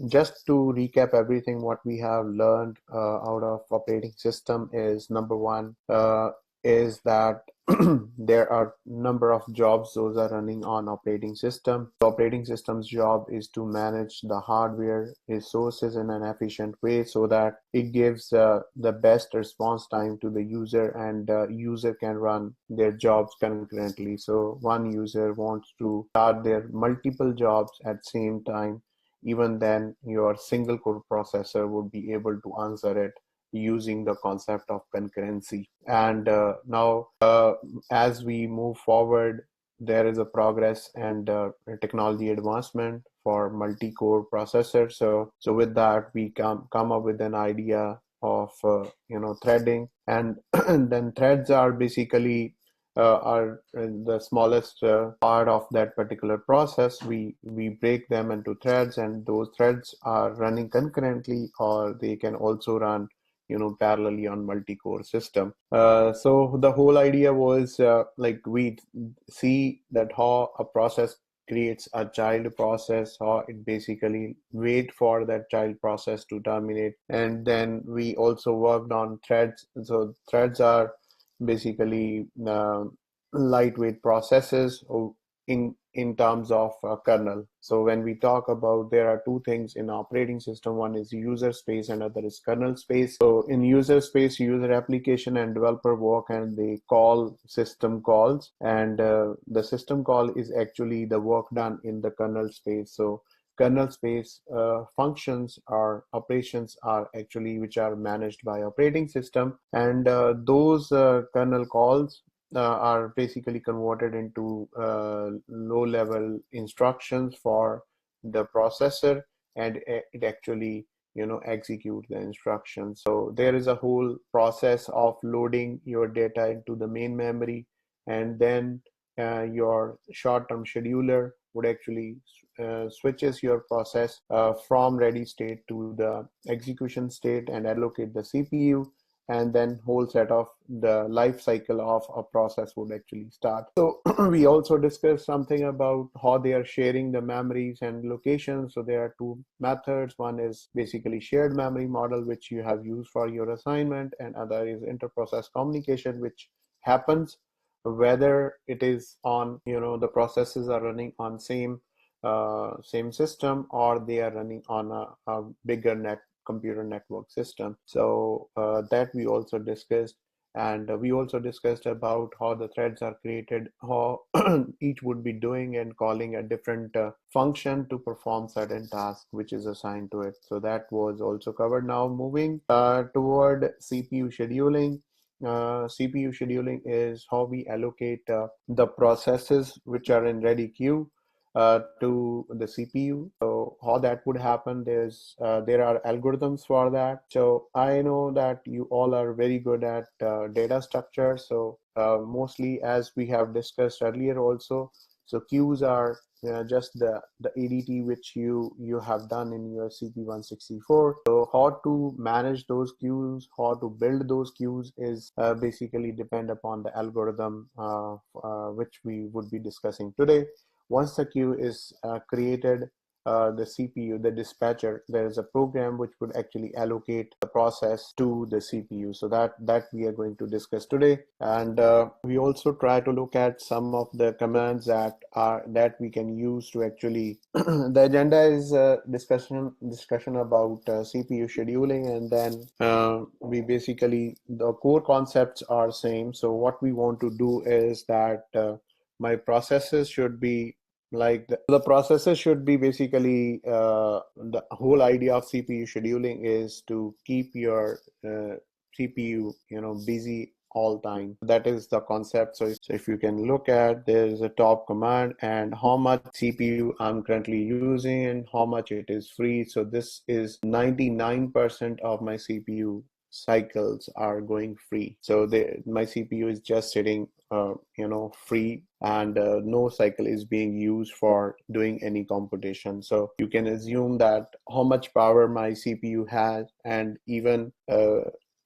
just to recap everything what we have learned out of operating system is number one is that there are number of jobs those are running on operating system. The operating system's job is to manage the hardware resources in an efficient way so that it gives the best response time to the user, and user can run their jobs concurrently. So one user wants to start their multiple jobs at same time, even then your single core processor would be able to answer it using the concept of concurrency. And now as we move forward, there is a progress and technology advancement for multi-core processors. So with that, we come up with an idea of threading, and, and then threads are basically are the smallest part of that particular process. We break them into threads, and those threads are running concurrently, or they can also run parallelly on multi-core system. So the whole idea was like we see that how a process creates a child process, how it basically wait for that child process to terminate, and then we also worked on threads. So threads are basically lightweight processes in terms of kernel. So when we talk about, there are two things in operating system. One is user space and other is kernel space. So in user space, user application and developer work and they call system calls, and the system call is actually the work done in the kernel space. So kernel space functions or operations are actually which are managed by operating system, and those kernel calls are basically converted into low-level instructions for the processor, and it actually execute the instructions. So there is a whole process of loading your data into the main memory, and then your short-term scheduler would actually switches your process from ready state to the execution state and allocate the CPU, and then whole set of the life cycle of a process would actually start. So we also discussed something about how they are sharing the memories and locations. So there are two methods. One is basically shared memory model, which you have used for your assignment, and other is inter-process communication, which happens whether it is on the processes are running on same system, or they are running on a bigger computer network system. So that we also discussed, and we also discussed about how the threads are created, how each would be doing and calling a different function to perform certain task which is assigned to it. So that was also covered. Now moving toward CPU scheduling. CPU scheduling is how we allocate the processes which are in ready queue to the CPU. So how that would happen, there are algorithms for that. So I know that you all are very good at data structure. So mostly, as we have discussed earlier also, so queues are just the ADT which you have done in your CP164. So how to manage those queues, how to build those queues is basically depend upon the algorithm which we would be discussing today. Once the queue is created, the CPU, the dispatcher, there is a program which would actually allocate the process to the CPU. So that we are going to discuss today, and we also try to look at some of the commands that we can use to actually. The agenda is discussion about CPU scheduling, and then we basically the core concepts are same. So what we want to do is that my processes should be like the processes should be basically the whole idea of CPU scheduling is to keep your CPU busy all time. That is the concept. So if you can look at, there's a top command and how much CPU I'm currently using and how much it is free. So this is 99% of my CPU cycles are going free. So my CPU is just sitting free, and no cycle is being used for doing any computation. So you can assume that how much power my CPU has, and even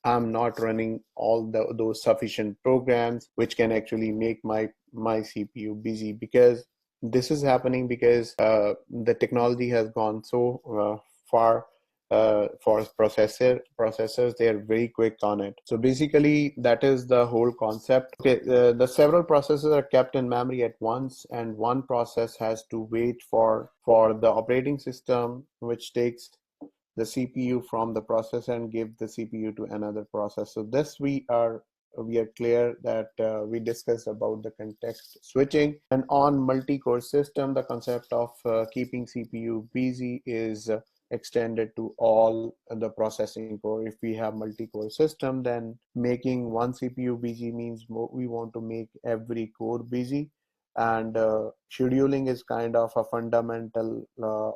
I'm not running all those sufficient programs which can actually make my CPU busy, because this is happening because the technology has gone so for processors. They are very quick on it. So basically that is the whole concept. Okay, the several processes are kept in memory at once, and one process has to wait for the operating system, which takes the CPU from the processor and give the CPU to another process. So this we are clear that we discussed about the context switching. And on multi-core system, the concept of keeping CPU busy is extended to all the processing core. If we have multi-core system, then making one CPU busy means we want to make every core busy. And scheduling is kind of a fundamental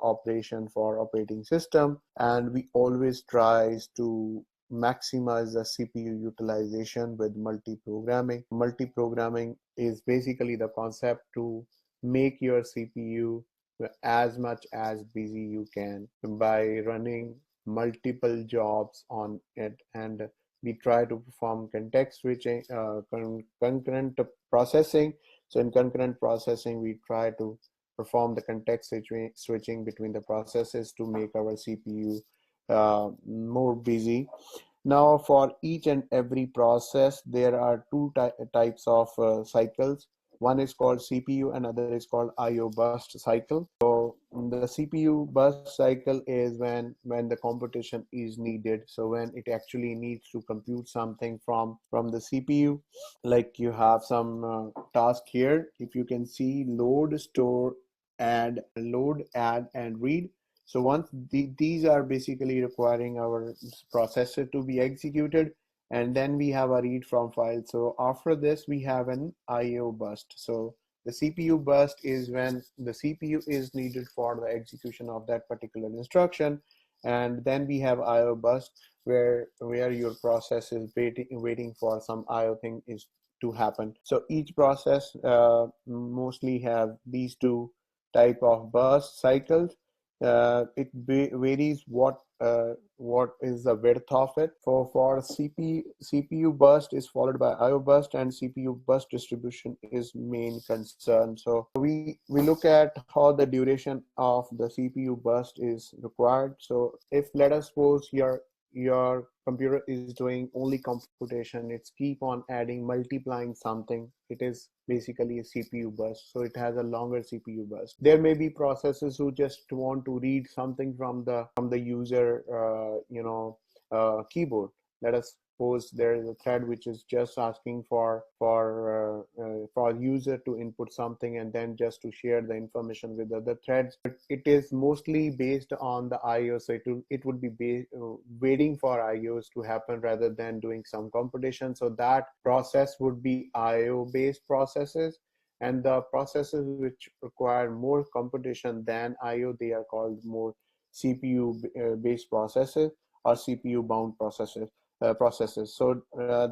operation for operating system, and we always tries to maximize the CPU utilization with multi-programming. Multi-programming is basically the concept to make your CPU as much as busy you can by running multiple jobs on it. And we try to perform context switching, concurrent processing. So in concurrent processing, we try to perform the context switching between the processes to make our CPU more busy. Now, for each and every process, there are two types of cycles. One is called CPU, another is called IO burst cycle. So the CPU burst cycle is when the computation is needed. So when it actually needs to compute something from the CPU, like you have some task here. If you can see, load, store, add, and read. So once these are basically requiring our processor to be executed, and then we have a read from file. So after this, we have an IO burst. So the CPU burst is when the CPU is needed for the execution of that particular instruction. And then we have IO burst, where your process is waiting for some IO thing is to happen. So each process mostly have these two type of burst cycles. It varies what is the width of it. For CPU burst is followed by IO burst, and CPU burst distribution is main concern. So we look at how the duration of the CPU burst is required. So if, let us suppose, your computer is doing only computation, it's keep on adding, multiplying something, it is basically a CPU burst. So it has a longer CPU burst. There may be processes who just want to read something from the user keyboard. Let us suppose there is a thread which is just asking for user to input something and then just to share the information with other threads. But it is mostly based on the IO, so it would be waiting for IOs to happen rather than doing some computation. So that process would be IO based processes, and the processes which require more computation than IO, they are called more CPU based processes or CPU bound processes. So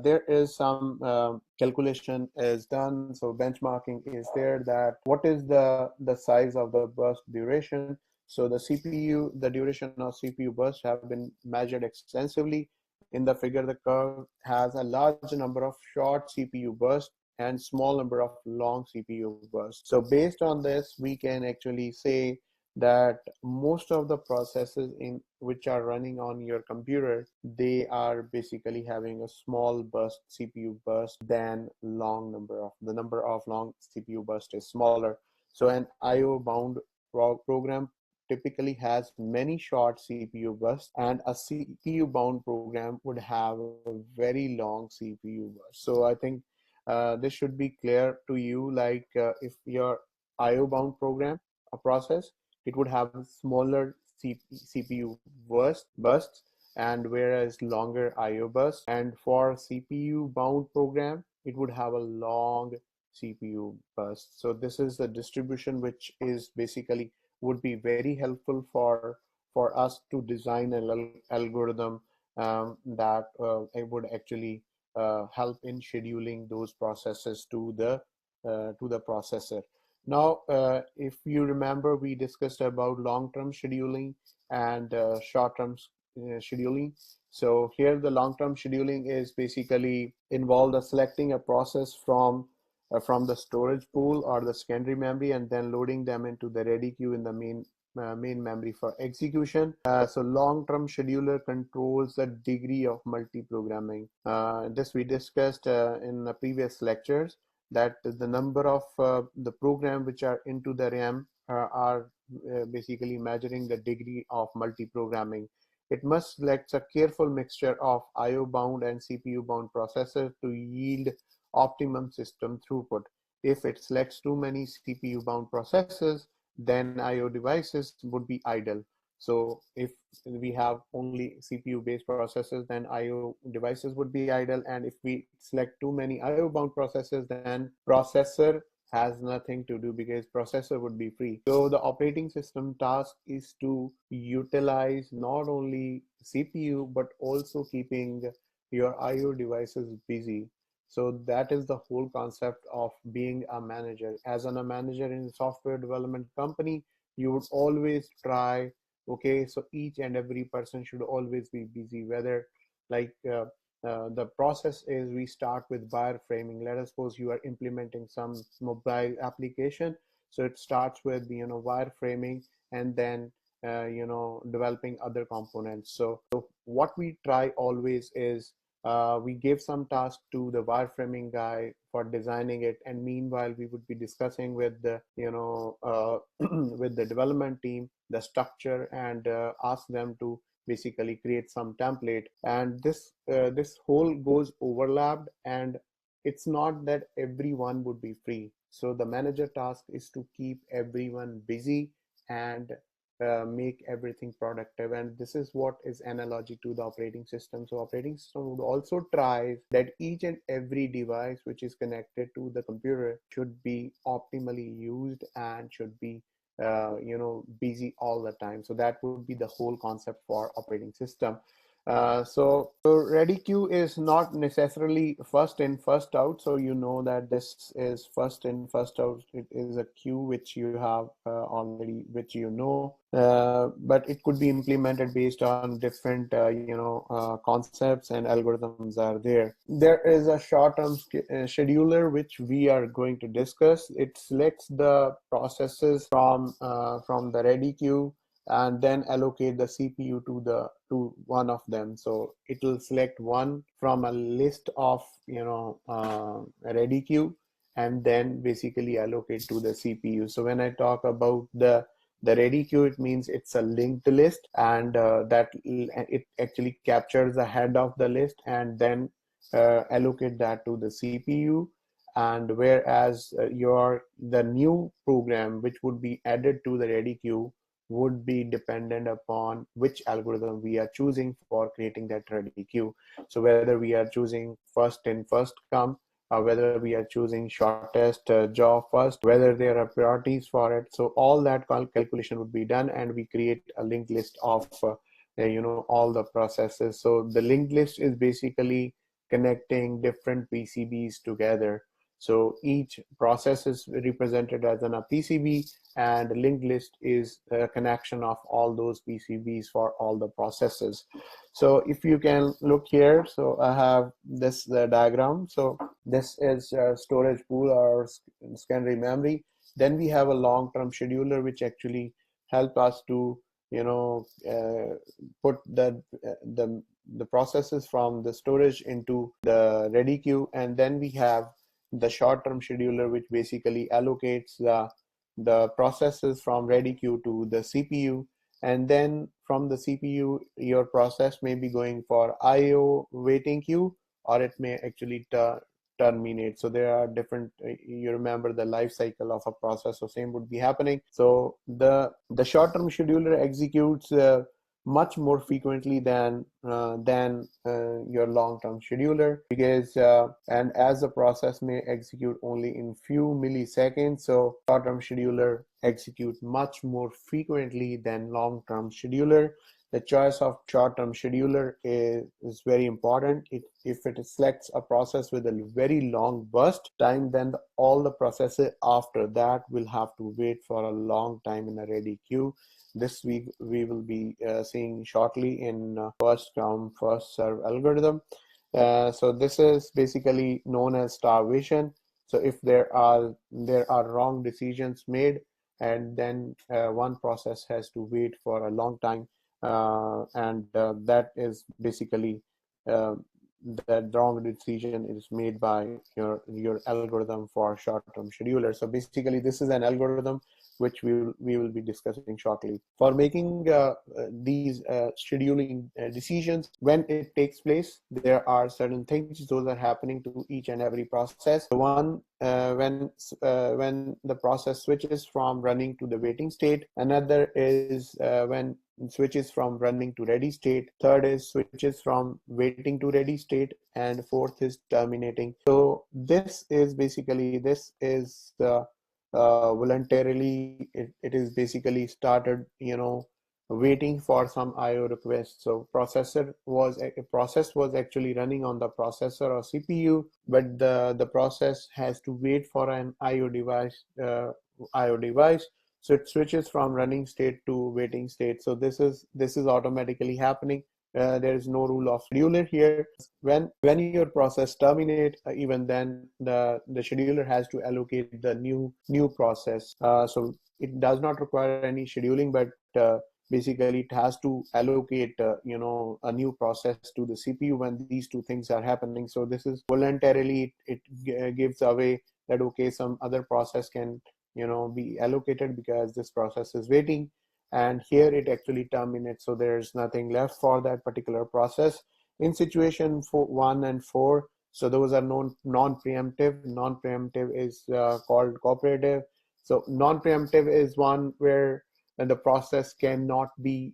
there is some calculation is done. So benchmarking is there, that what is the size of the burst duration. So the duration of CPU burst have been measured extensively. In the figure, the curve has a large number of short CPU bursts and small number of long CPU bursts. So based on this, we can actually say that most of the processes in which are running on your computer, they are basically having a small burst CPU burst than the number of long CPU burst is smaller. So an IO bound program typically has many short CPU bursts, and a CPU bound program would have a very long CPU burst. So I think this should be clear to you, like if your IO bound program, a process, it would have smaller CPU bursts, and whereas longer IO bursts. And for CPU bound program, it would have a long CPU burst. So this is the distribution which is basically would be very helpful for us to design an algorithm that it would actually help in scheduling those processes to the processor. Now, if you remember, we discussed about long-term scheduling and short-term scheduling. So here the long-term scheduling is basically involved in selecting a process from the storage pool or the secondary memory, and then loading them into the ready queue in the main memory for execution. So long-term scheduler controls the degree of multi-programming. This we discussed in the previous lectures, that the number of the program which are into the RAM are basically measuring the degree of multi-programming. It must select a careful mixture of IO bound and CPU bound processors to yield optimum system throughput. If it selects too many CPU bound processors, then IO devices would be idle. So if we have only CPU based processors, then IO devices would be idle. And if we select too many IO bound processors, then processor has nothing to do because processor would be free. So the operating system task is to utilize not only CPU but also keeping your IO devices busy. So that is the whole concept of being a manager. As a manager in a software development company, you would always try, okay, so each and every person should always be busy, whether like the process is we start with wireframing. Let us suppose you are implementing some mobile application. So it starts with, wireframing, and then developing other components. So what we try always is we give some task to the wireframing guy for designing it, and meanwhile we would be discussing with the with the development team the structure, and ask them to basically create some template. And this whole goes overlapped, and it's not that everyone would be free. So the manager task is to keep everyone busy and make everything productive. And this is what is analogy to the operating system. So operating system would also try that each and every device which is connected to the computer should be optimally used and should be busy all the time. So that would be the whole concept for operating system. So ready queue is not necessarily first in first out. So you know that this is first in first out. It is a queue which you have already, which you know, but it could be implemented based on different concepts and algorithms are there. There is a short-term scheduler which we are going to discuss. It selects the processes from the ready queue and then allocate the CPU to one of them. So it will select one from a list of ready queue, and then basically allocate to the CPU. So when I talk about the ready queue, it means it's a linked list, and that it actually captures the head of the list and then allocate that to the CPU. And whereas the new program which would be added to the ready queue would be dependent upon which algorithm we are choosing for creating that ready queue. So whether we are choosing first in first come, whether we are choosing shortest job first, whether there are priorities for it. So all that calculation would be done, and we create a linked list of all the processes. So the linked list is basically connecting different PCBs together. So each process is represented as a PCB, and linked list is a connection of all those PCBs for all the processes. So if you can look here, so I have this diagram. So this is storage pool or secondary memory. Then we have a long-term scheduler which actually help us to put the processes from the storage into the ready queue. And then we have the short-term scheduler which basically allocates the processes from ready queue to the CPU. And then from the CPU, your process may be going for IO waiting queue, or it may actually terminate. So there are different, you remember the life cycle of a process, so same would be happening. So the short-term scheduler executes much more frequently than your long-term scheduler, because and as the process may execute only in few milliseconds, so short-term scheduler execute much more frequently than long-term scheduler. The choice of short-term scheduler is very important. If it selects a process with a very long burst time, then all the processes after that will have to wait for a long time in a ready queue. This we will be seeing shortly in first come first serve algorithm. So this is basically known as starvation. So if there are wrong decisions made, and then one process has to wait for a long time, and that is basically uh, the wrong decision is made by your algorithm for short-term scheduler. So basically, this is an algorithm which we will be discussing shortly. For making these scheduling decisions, when it takes place, there are certain things those are happening to each and every process. The one when the process switches from running to the waiting state, another is when switches from running to ready state, third is switches from waiting to ready state, and fourth is terminating. So this is voluntarily it is basically started waiting for some IO request. So process was actually running on the processor or CPU, but the process has to wait for an IO device. So it switches from running state to waiting state. So this is automatically happening. There is no rule of scheduler here. When your process terminate, even then the scheduler has to allocate the new process. So it does not require any scheduling, but basically it has to allocate a new process to the CPU when these two things are happening. So this is voluntarily it gives away that okay, some other process can be allocated because this process is waiting, and here it actually terminates. So there's nothing left for that particular process. In situation 1 and 4, so those are non-preemptive. Non-preemptive is called cooperative. So non-preemptive is one where the process cannot be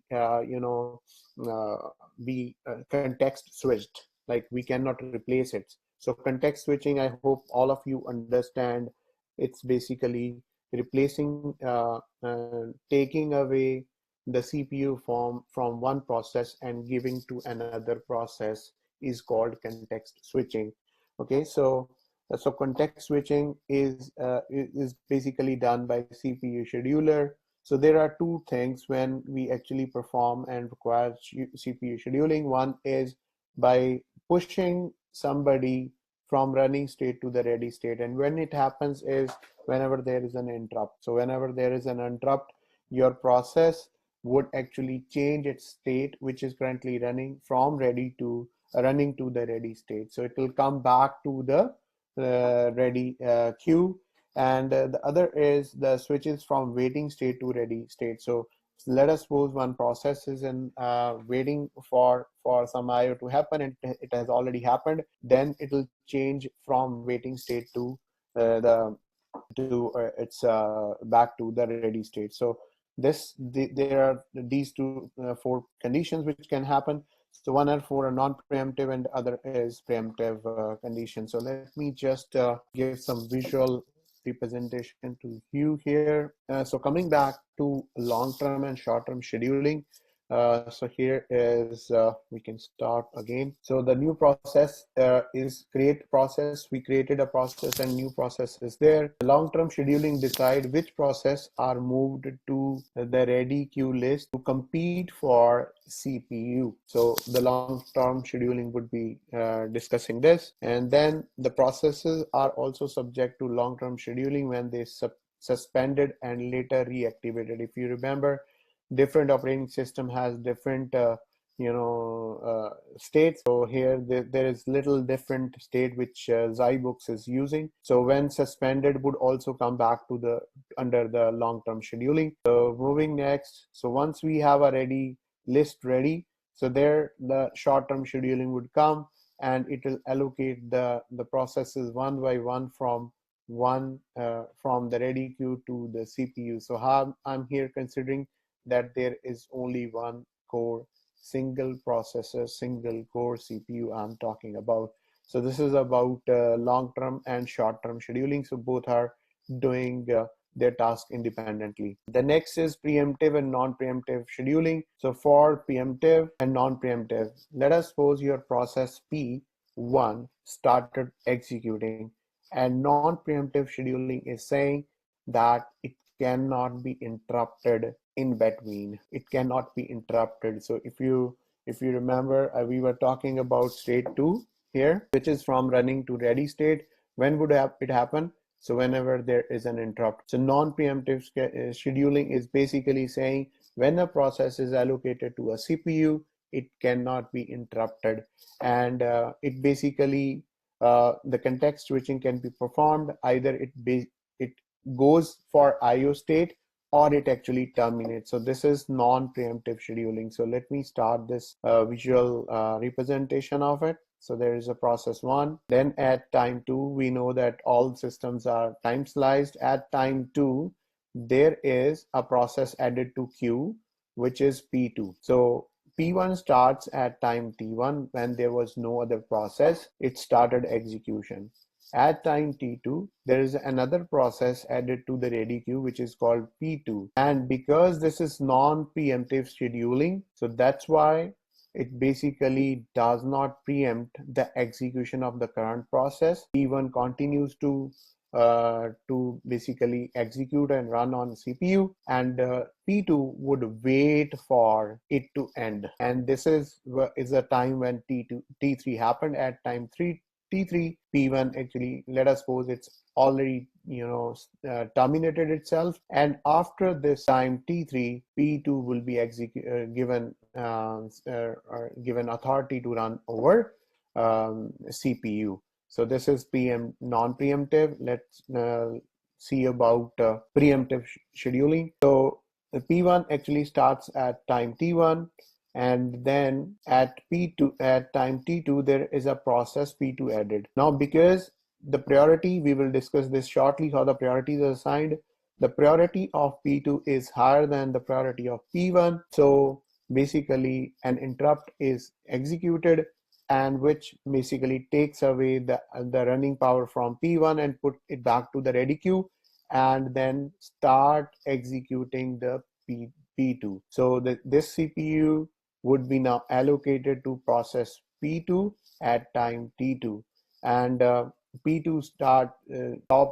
context switched, like we cannot replace it. So context switching, I hope all of you understand, it's basically replacing taking away the CPU from one process and giving to another process is called context switching. Okay, so context switching is basically done by CPU scheduler. So there are two things when we actually perform and require CPU scheduling. One is by pushing somebody from running state to the ready state, and when it happens is whenever there is an interrupt. So whenever there is an interrupt, your process would actually change its state, which is currently running from ready to running to the ready state. So it will come back to the ready queue, and the other is the switches from waiting state to ready state. So let us suppose one process is in waiting for some IO to happen, and it has already happened. Then it will change from waiting state to the to it's back to the ready state. So there are these two four conditions which can happen. So one are for a non-preemptive and other is preemptive condition. So let me just give some visual representation to you here. So coming back to long-term and short-term scheduling. So here is, we can start again. So the new process is create process. We created a process and new process is there. The long-term scheduling decide which process are moved to the ready queue list to compete for CPU. So the long-term scheduling would be discussing this. And then the processes are also subject to long-term scheduling when they suspended and later reactivated. If you remember, different operating system has different states. So here there is little different state which Zybooks is using. So when suspended would also come back to the under the long-term scheduling. So moving next, so once we have a ready list ready, so there the short-term scheduling would come and it will allocate the processes one by one from the ready queue to the CPU. So how I'm here considering that there is only one core, single processor, single core CPU I'm talking about. So this is about long-term and short-term scheduling. So both are doing their task independently. The next is preemptive and non-preemptive scheduling. So for preemptive and non-preemptive, let us suppose your process P1 started executing, and non-preemptive scheduling is saying that it cannot be interrupted in between. It cannot be interrupted. So if you remember, we were talking about state 2 here, which is from running to ready state. When would it happen? So whenever there is an interrupt. So non-preemptive scheduling is basically saying when a process is allocated to a CPU, it cannot be interrupted, and it basically the context switching can be performed. Either it goes for IO state or it actually terminates. So this is non-preemptive scheduling. So let me start this visual representation of it. So there is a process 1. Then at time 2, we know that all systems are time sliced. At time 2, there is a process added to queue, which is P2. So P1 starts at time T1 when there was no other process. It started execution. At time T2, there is another process added to the ready queue, which is called P2. And because this is non-preemptive scheduling, so that's why it basically does not preempt the execution of the current process. P1 continues to basically execute and run on CPU, and P2 would wait for it to end. And this is a time when T3 happened. At time T3, P1 actually, let us suppose it's already terminated itself, and after this time T3, P2 will be given authority to run over CPU. So this is non-preemptive. Let's see about preemptive scheduling. So the P1 actually starts at time T1, and then at time T2 there is a process P2 added. Now because the priority, we will discuss this shortly, how the priorities are assigned. The priority of P2 is higher than the priority of P1. So basically an interrupt is executed, and which basically takes away the running power from P1 and put it back to the ready queue, and then start executing the P2. So this CPU would be now allocated to process P2 at time T2, and P2 stop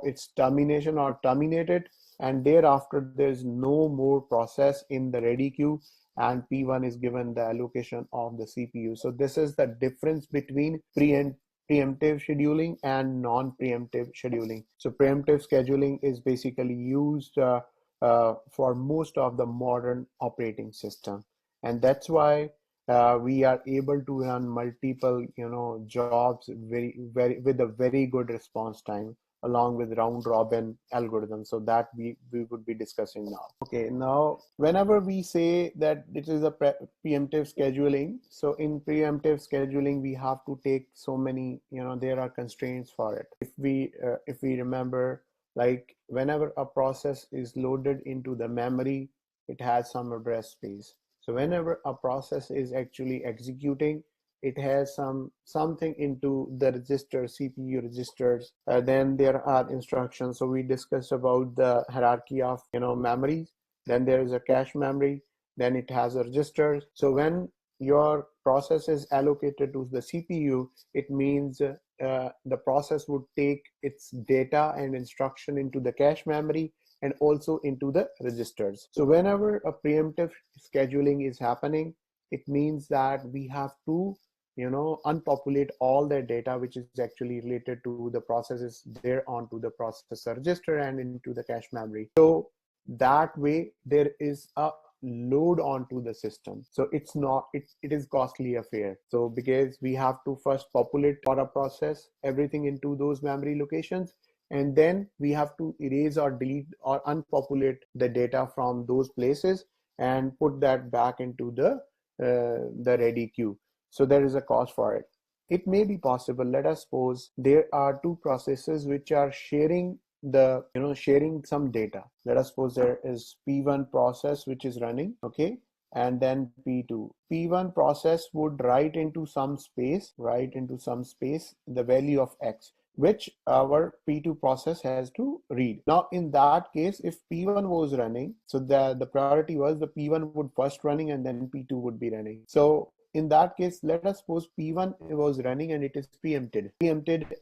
its termination or terminated, and thereafter there's no more process in the ready queue, and P1 is given the allocation of the CPU. So this is the difference between preemptive scheduling and non-preemptive scheduling. So preemptive scheduling is basically used for most of the modern operating system, and that's why we are able to run multiple jobs with a very good response time, along with round robin algorithm. So that we would be discussing now. Okay, now whenever we say that it is a preemptive scheduling, so in preemptive scheduling we have to take so many, there are constraints for it. If we remember, like whenever a process is loaded into the memory, it has some address space. So whenever a process is actually executing, it has something into the register, CPU registers. Then there are instructions. So we discussed about the hierarchy of memories. Then there is a cache memory. Then it has a register. So when your process is allocated to the CPU, it means the process would take its data and instruction into the cache memory and also into the registers. So whenever a preemptive scheduling is happening, it means that we have to unpopulate all the data which is actually related to the processes there onto the processor register and into the cache memory. So that way there is a load onto the system. So it's not, it is costly affair. So because we have to first populate for a process everything into those memory locations, and then we have to erase or delete or unpopulate the data from those places and put that back into the ready queue. So there is a cost for it. It may be possible, let us suppose there are two processes which are sharing sharing some data. Let us suppose there is P1 process which is running, okay, and then P2. P1 process would write into some space the value of X, which our P2 process has to read. Now in that case, if P1 was running, so the priority was the P1 would first running and then P2 would be running. So in that case, let us suppose P1 was running and it is preempted,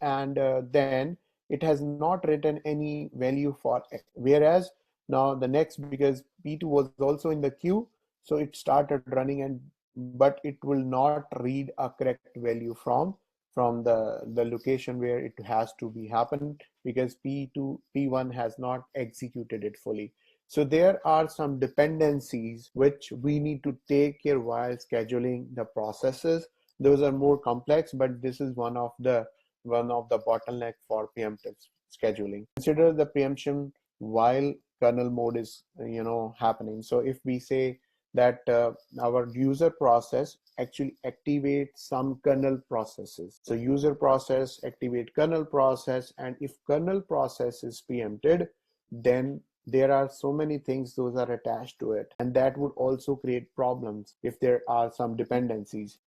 and then it has not written any value for X. Whereas now the next, because P2 was also in the queue, so it started running, but it will not read a correct value from from the location where it has to be happened, because P1 has not executed it fully. So there are some dependencies which we need to take care while scheduling the processes. Those are more complex, but this is one of the bottleneck for preemptive scheduling. Consider the preemption while kernel mode is happening. So if we say that our user process actually activates some kernel processes, so user process activate kernel process, and if kernel process is preempted, then there are so many things those are attached to it, and that would also create problems if there are some dependencies.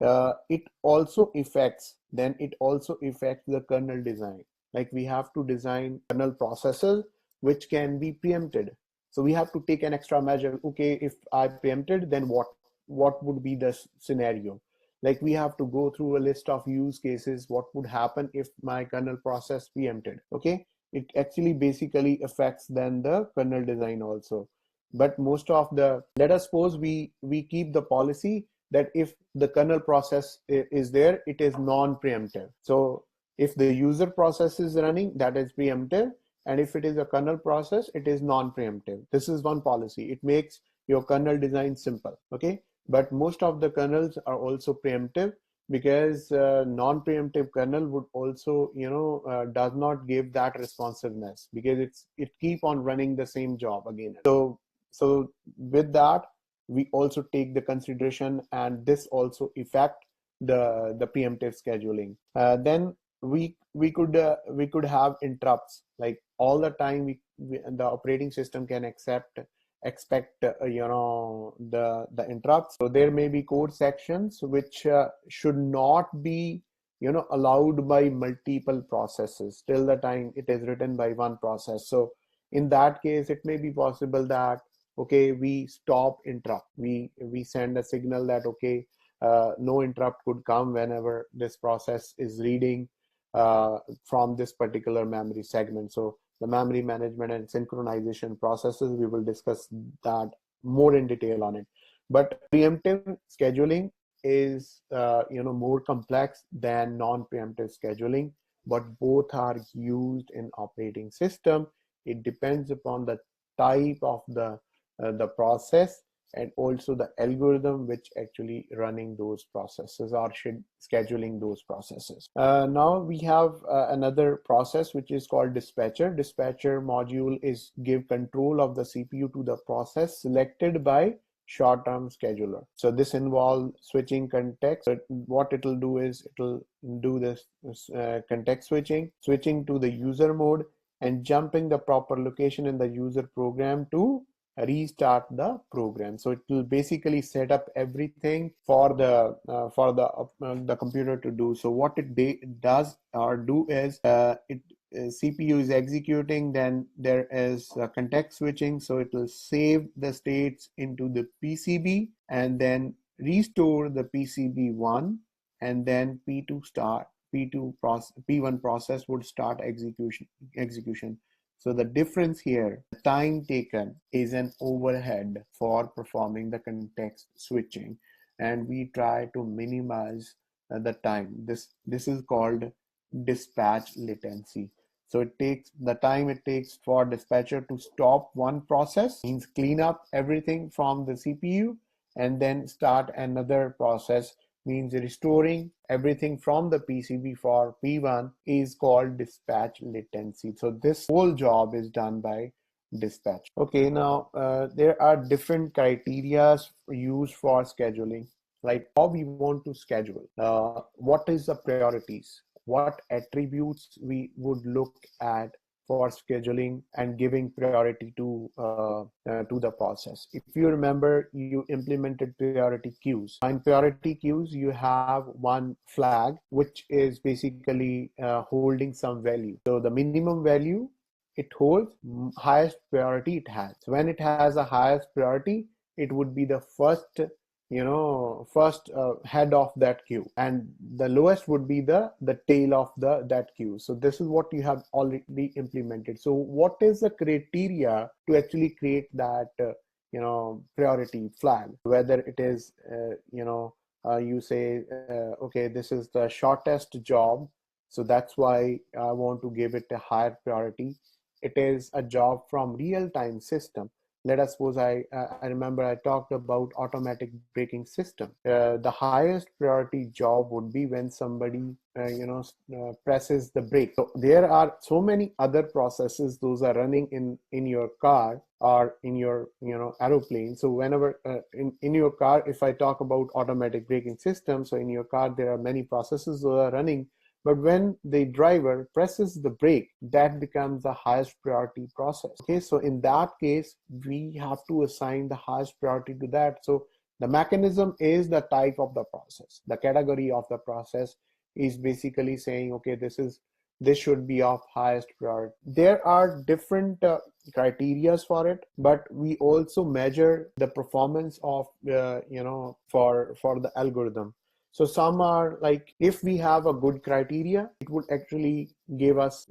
It also affects the kernel design. Like, we have to design kernel processes which can be preempted. So we have to take an extra measure. Okay, if I preempted, then what would be the scenario? Like, we have to go through a list of use cases. What would happen if my kernel process preempted? Okay, it actually basically affects then the kernel design also. But most of the, let us suppose we keep the policy that if the kernel process is there, it is non-preemptive. So if the user process is running, that is preemptive, and if it is a kernel process, it is non-preemptive. This is one policy. It makes your kernel design simple. Okay, but most of the kernels are also preemptive, because non-preemptive kernel would also does not give that responsiveness, because it keep on running the same job again. So with that, we also take the consideration, and this also affect the preemptive scheduling. Then we could have interrupts. Like, all the time the operating system can expect the interrupts. So there may be code sections which should not be allowed by multiple processes till the time it is written by one process. So in that case, it may be possible that, okay, we stop interrupt, we send a signal that, okay, no interrupt could come whenever this process is reading from this particular memory segment. So the memory management and synchronization processes, we will discuss that more in detail on it. But preemptive scheduling is more complex than non-preemptive scheduling, but both are used in operating system. It depends upon the type of the process, and also the algorithm which actually running those processes or scheduling those processes. Now we have another process which is called dispatcher. Dispatcher module is give control of the CPU to the process selected by short-term scheduler. So this involves switching context. What it will do is it will do this context switching to the user mode, and jumping the proper location in the user program to restart the program. So it will basically set up everything for the computer to do. So what it does or do is CPU is executing, then there is context switching, so it will save the states into the PCB and then restore the PCB1, and then P1 process would start execution. So the difference here, the time taken, is an overhead for performing the context switching, and we try to minimize the time. This is called dispatch latency. So the time it takes for dispatcher to stop one process, means clean up everything from the CPU and then start another process, means restoring everything from the PCB for P1, is called dispatch latency. So this whole job is done by dispatch. Okay, now there are different criteria used for scheduling, like how we want to schedule, what is the priorities, what attributes we would look at for scheduling and giving priority to the process. If you remember, you implemented priority queues. In priority queues, you have one flag which is basically holding some value. So the minimum value it holds, highest priority it has. So when it has a highest priority, it would be the first head of that queue, and the lowest would be the tail of that queue. So this is what you have already implemented. So what is the criteria to actually create that priority flag, whether it is you say, okay, this is the shortest job, so that's why I want to give it a higher priority. It is a job from real-time system. Let us suppose I remember I talked about automatic braking system. The highest priority job would be when somebody presses the brake. So there are so many other processes those are running in your car or in your aeroplane. So whenever in your car, if I talk about automatic braking system, so in your car there are many processes that are running, but when the driver presses the brake, that becomes the highest priority process. Okay, so in that case, we have to assign the highest priority to that. So the mechanism is the type of the process. The category of the process is basically saying, okay, this should be of highest priority. There are different criterias for it, but we also measure the performance of for the algorithm. So some are like, if we have a good criteria, it would actually give us,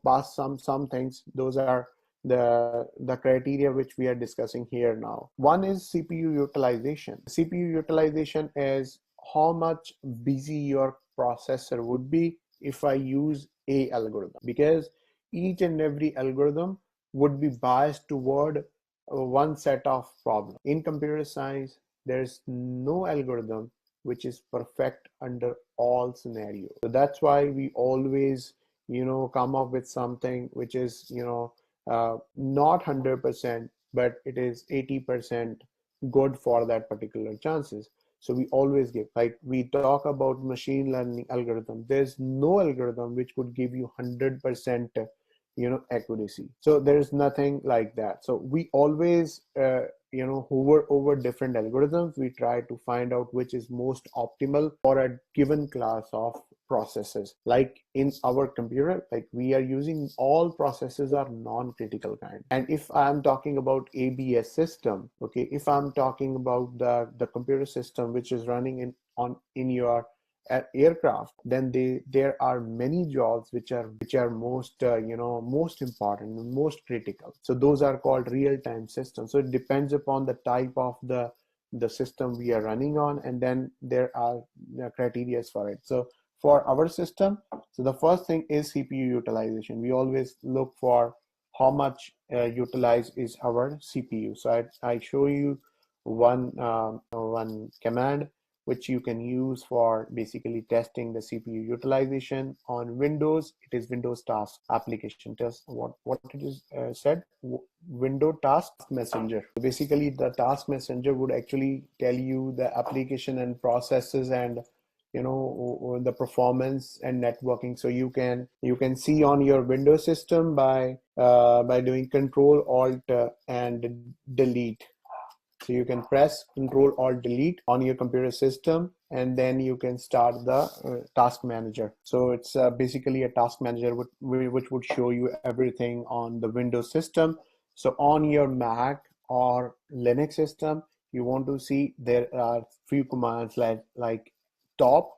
pass some things. Those are the criteria which we are discussing here now. One is CPU utilization. CPU utilization is how much busy your processor would be if I use a algorithm, because each and every algorithm would be biased toward one set of problems. In computer science, there's no algorithm which is perfect under all scenarios. So that's why we always, come up with something which is, not 100%, but it is 80% good for that particular chances. So we always give, like we talk about machine learning algorithm. There's no algorithm which could give you 100% accuracy. So there's nothing like that. So we always hover over different algorithms. We try to find out which is most optimal for a given class of processes. Like in our computer, like we are using, all processes are non-critical kind. And if I'm talking about ABS system, okay, if I'm talking about the computer system which is running in your aircraft, then there are many jobs which are most most important and most critical. So those are called real-time systems. So it depends upon the type of the system we are running on, and then there are criteria for it. So for our system, so the first thing is CPU utilization. We always look for how much utilized is our CPU. So I show you one command which you can use for basically testing the CPU utilization. On Windows, it is Windows Task Application Test. What it is said, Windows Task Messenger. So basically, the Task Messenger would actually tell you the application and processes and the performance and networking. So you can see on your Windows system by doing Control Alt and Delete. So you can press Control Alt Delete on your computer system, and then you can start the task manager. So it's basically a task manager which would show you everything on the Windows system. So on your Mac or Linux system, you want to see there are few commands like top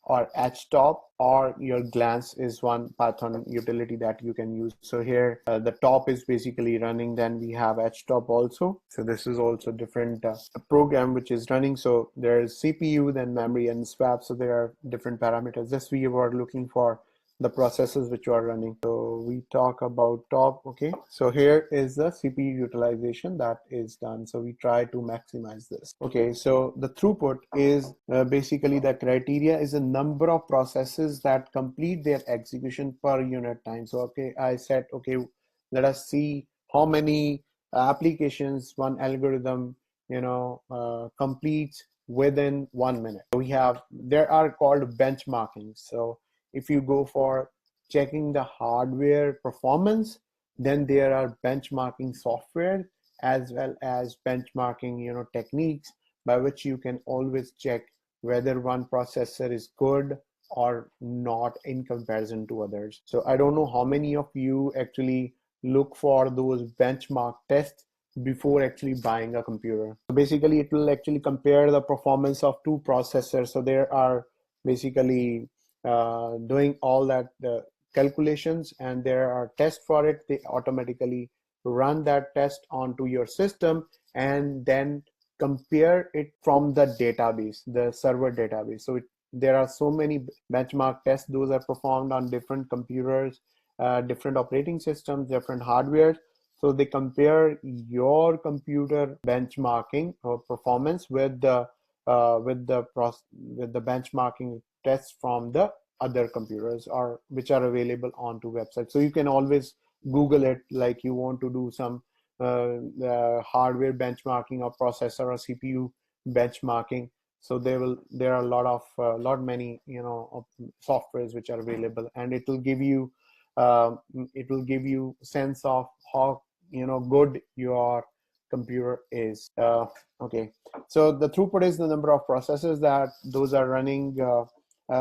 or htop, or your glance is one Python utility that you can use. So here the top is basically running, then we have htop also. So this is also different program which is running. So there's CPU, then memory and swap. So there are different parameters. This we were looking for the processes which are running. So we talk about top. Okay, so here is the CPU utilization that is done. So we try to maximize this. Okay, so the throughput is basically the criteria is a number of processes that complete their execution per unit time. So okay, I said, okay, let us see how many applications one algorithm completes within 1 minute. There are called benchmarking. So if you go for checking the hardware performance, then there are benchmarking software as well as benchmarking techniques by which you can always check whether one processor is good or not in comparison to others. So I don't know how many of you actually look for those benchmark tests before actually buying a computer. So basically it will actually compare the performance of two processors. So there are basically doing all that calculations, and there are tests for it. They automatically run that test onto your system, and then compare it from the database, the server database. So there are so many benchmark tests. Those are performed on different computers, different operating systems, different hardware. So they compare your computer benchmarking or performance with the benchmarking tests from the other computers or which are available onto websites. So you can always Google it, like you want to do some hardware benchmarking or processor or CPU benchmarking. So there are a lot many softwares which are available, and it will give you sense of how good your computer is. Okay, so the throughput is the number of processes that those are running.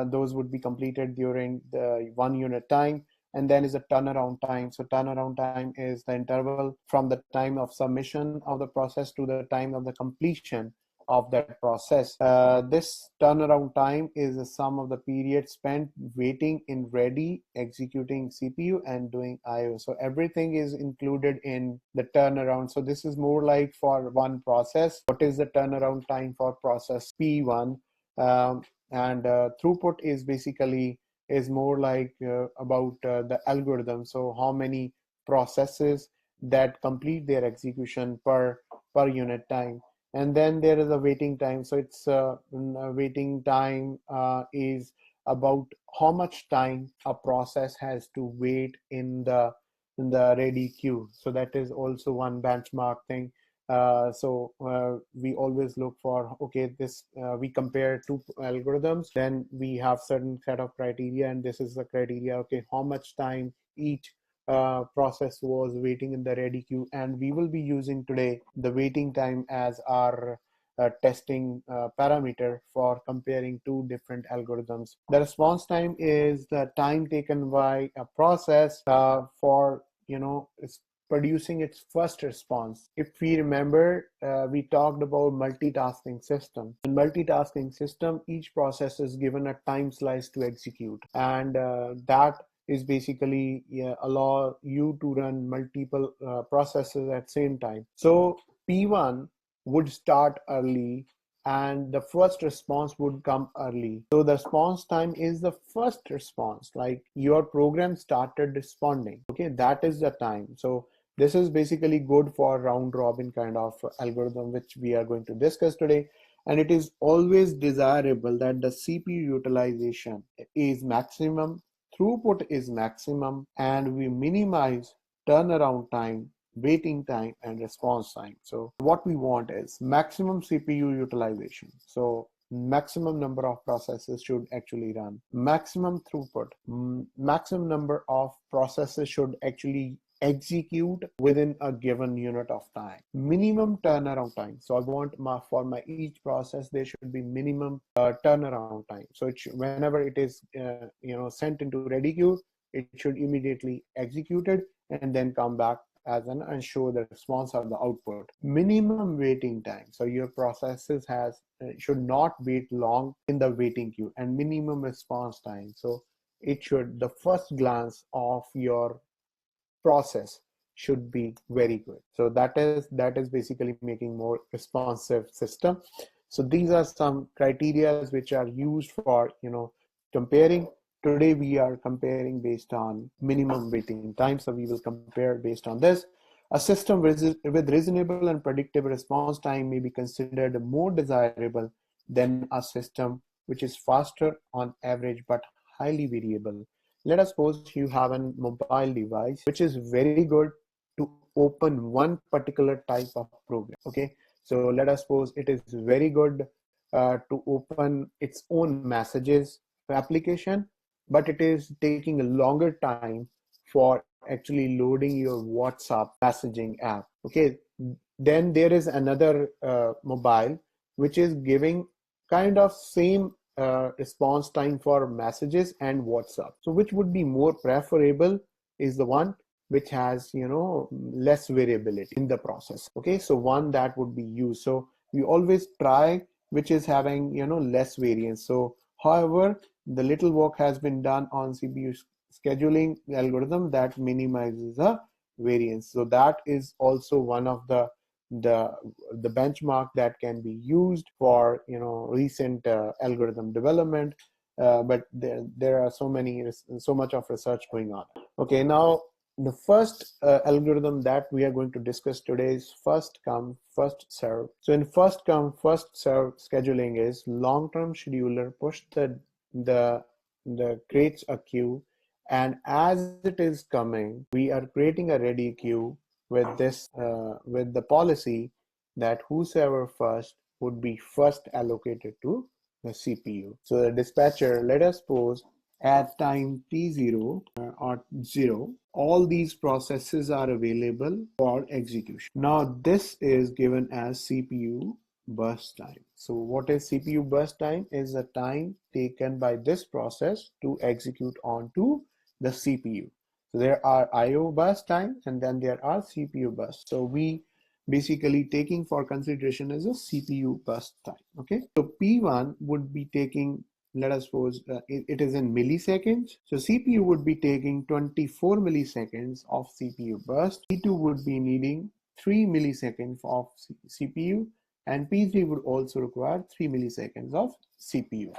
Those would be completed during the 1 unit time. And then is a turnaround time. So turnaround time is the interval from the time of submission of the process to the time of the completion of that process. This turnaround time is the sum of the period spent waiting in ready, executing CPU and doing IO. So everything is included in the turnaround. So this is more like for one process. What is the turnaround time for process P1? And throughput is basically is more like about the algorithm. So how many processes that complete their execution per unit time. And then there is a waiting time. So it's waiting time is about how much time a process has to wait in the ready queue. So that is also one benchmark thing. We always look for, okay, this we compare two algorithms, then we have certain set of criteria, and this is the criteria. Okay, how much time each process was waiting in the ready queue, and we will be using today the waiting time as our testing parameter for comparing two different algorithms. The response time is the time taken by a process for producing its first response. If we remember, we talked about multitasking system. In multitasking system, each process is given a time slice to execute, and that is basically allow you to run multiple processes at same time. So P1 would start early and the first response would come early. So the response time is the first response, like your program started responding. Okay, that is the time. So this is basically good for round robin kind of algorithm, which we are going to discuss today. And it is always desirable that the CPU utilization is maximum, throughput is maximum, and we minimize turnaround time, waiting time, and response time. So what we want is maximum CPU utilization. So maximum number of processes should actually run, maximum throughput, maximum number of processes should actually execute within a given unit of time, minimum turnaround time. So I want for my each process there should be minimum turnaround time. So whenever it is sent into ready queue, it should immediately execute it and then come back and show the response or the output. Minimum waiting time. So your processes should not wait long in the waiting queue. And minimum response time. So it should, the first glance of your process should be very good. So that is basically making more responsive system. So these are some criteria which are used for comparing. Today we are comparing based on minimum waiting time, so we will compare based on this. A system with reasonable and predictable response time may be considered more desirable than a system which is faster on average but highly variable. Let us suppose you have a mobile device which is very good to open one particular type of program. Okay, so let us suppose it is very good to open its own messages application, but it is taking a longer time for actually loading your WhatsApp messaging app. Okay, then there is another mobile which is giving kind of same response time for messages and WhatsApp. So which would be more preferable is the one which has less variability in the process. Okay, so one that would be used. So we always try which is having less variance. So however, the little work has been done on CPU scheduling algorithm that minimizes the variance. So that is also one of the the benchmark that can be used for recent algorithm development. But there are so much of research going on. Okay, now the first algorithm that we are going to discuss today is first come first serve. So in first come first serve scheduling is long-term scheduler push the creates a queue, and as it is coming, we are creating a ready queue with this with the policy that whosoever first would be first allocated to the CPU. So the dispatcher, let us suppose at time t0 or 0, all these processes are available for execution. Now this is given as CPU burst time. So what is CPU burst time? Is the time taken by this process to execute onto the CPU. So there are IO burst time and then there are CPU burst. So we basically taking for consideration as a CPU burst time. Okay, so P1 would be taking, let us suppose it is in milliseconds. So CPU would be taking 24 milliseconds of CPU burst. P2 would be needing 3 milliseconds of CPU, and P3 would also require 3 milliseconds of CPU.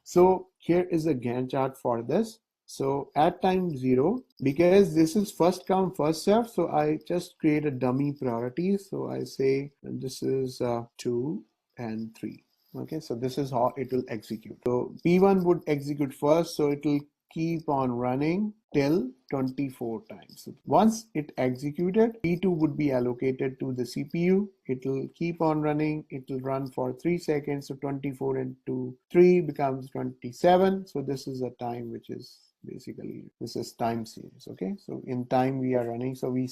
So here is a Gantt chart for this. So at time 0, because this is first come first serve, so I just create a dummy priority. So I say this is 2 and 3. Okay, so this is how it will execute. So P1 would execute first, so it will keep on running till 24 times. So once it executed, P2 would be allocated to the CPU. It will keep on running. It will run for 3 seconds. So 24 into 3 becomes 27. So this is a time which is basically, this is time series. Okay, so in time we are running. So we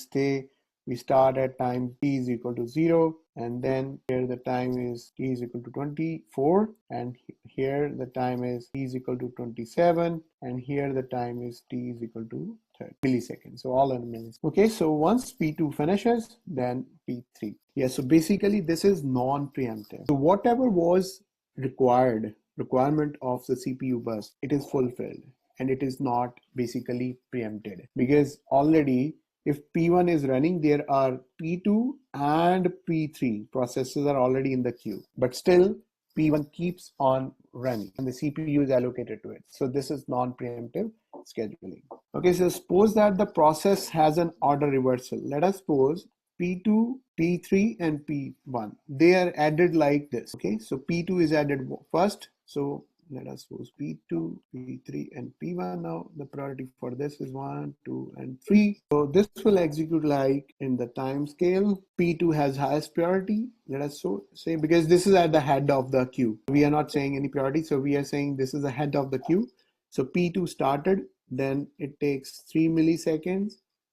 start at time t is equal to 0, and then here the time is t is equal to 24, and here the time is t is equal to 27, and here the time is t is equal to 30 milliseconds. So all in minutes. Okay, so once P2 finishes, then P3. Yeah, so basically this is non-preemptive. So whatever was requirement of the CPU burst, it is fulfilled, and it is not basically preempted, because already if P1 is running, there are P2 and P3 processes are already in the queue, but still P1 keeps on running and the CPU is allocated to it. So this is non-preemptive scheduling. Okay, so suppose that the process has an order reversal. Let us suppose P2, P3 and P1, they are added like this. Okay, so P2 is added first. So let us suppose P2, P3 and P1. Now the priority for this is 1, 2 and 3. So this will execute like in the time scale. P2 has highest priority. Let us say, because this is at the head of the queue. We are not saying any priority. So we are saying this is the head of the queue. So P2 started, then it takes 3 milliseconds.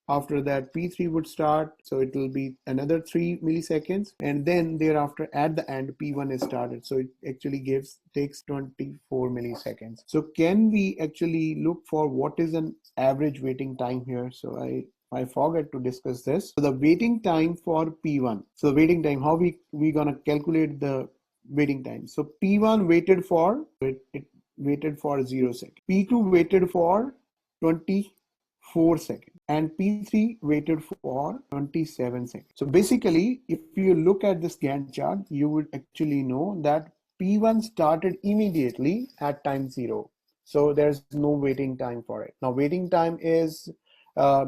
After that, P3 would start, so it will be another 3 milliseconds, and then thereafter at the end P1 is started, so it actually takes 24 milliseconds. So can we actually look for what is an average waiting time here? So I forgot to discuss this. So the waiting time for P1. So the waiting time, how we gonna calculate the waiting time? So P1 waited for it waited for 0 seconds. P2 waited for 24 seconds. And P3 waited for 27 seconds. So basically, if you look at this Gantt chart, you would actually know that P1 started immediately at time 0. So there's no waiting time for it. Now waiting time is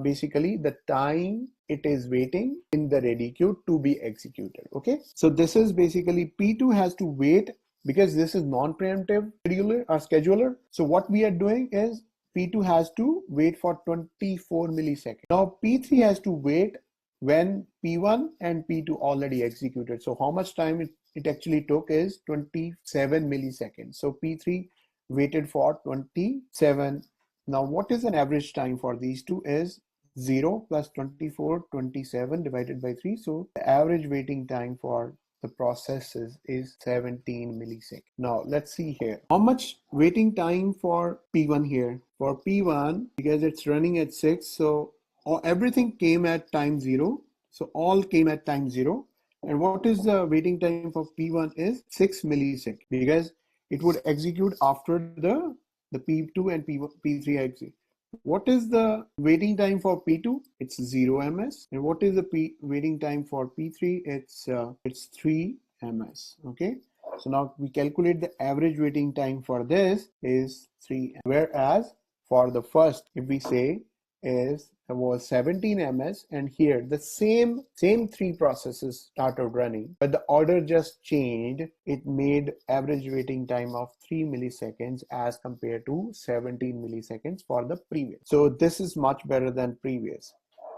basically the time it is waiting in the ready queue to be executed. Okay, so this is basically P2 has to wait, because this is non-preemptive scheduler. So what we are doing is P2 has to wait for 24 milliseconds. Now P3 has to wait when P1 and P2 already executed. So how much time it actually took is 27 milliseconds. So P3 waited for 27. Now what is an average time for these two is 0 plus 24, 27 divided by 3. So the average waiting time for the processes is 17 milliseconds. Now let's see here. How much waiting time for P1 here? For P1, because it's running at 6, so everything came at time 0. So all came at time 0. And what is the waiting time for P1 is 6 milliseconds, because it would execute after the P2 and P3 exit. What is the waiting time for P2? It's 0 ms. And what is the waiting time for P3? It's 3 ms. Okay. So now we calculate the average waiting time for this is 3, whereas for the first, if we say was 17 ms, and here the same three processes started running, but the order just changed. It made average waiting time of 3 milliseconds as compared to 17 milliseconds for the previous. So this is much better than previous.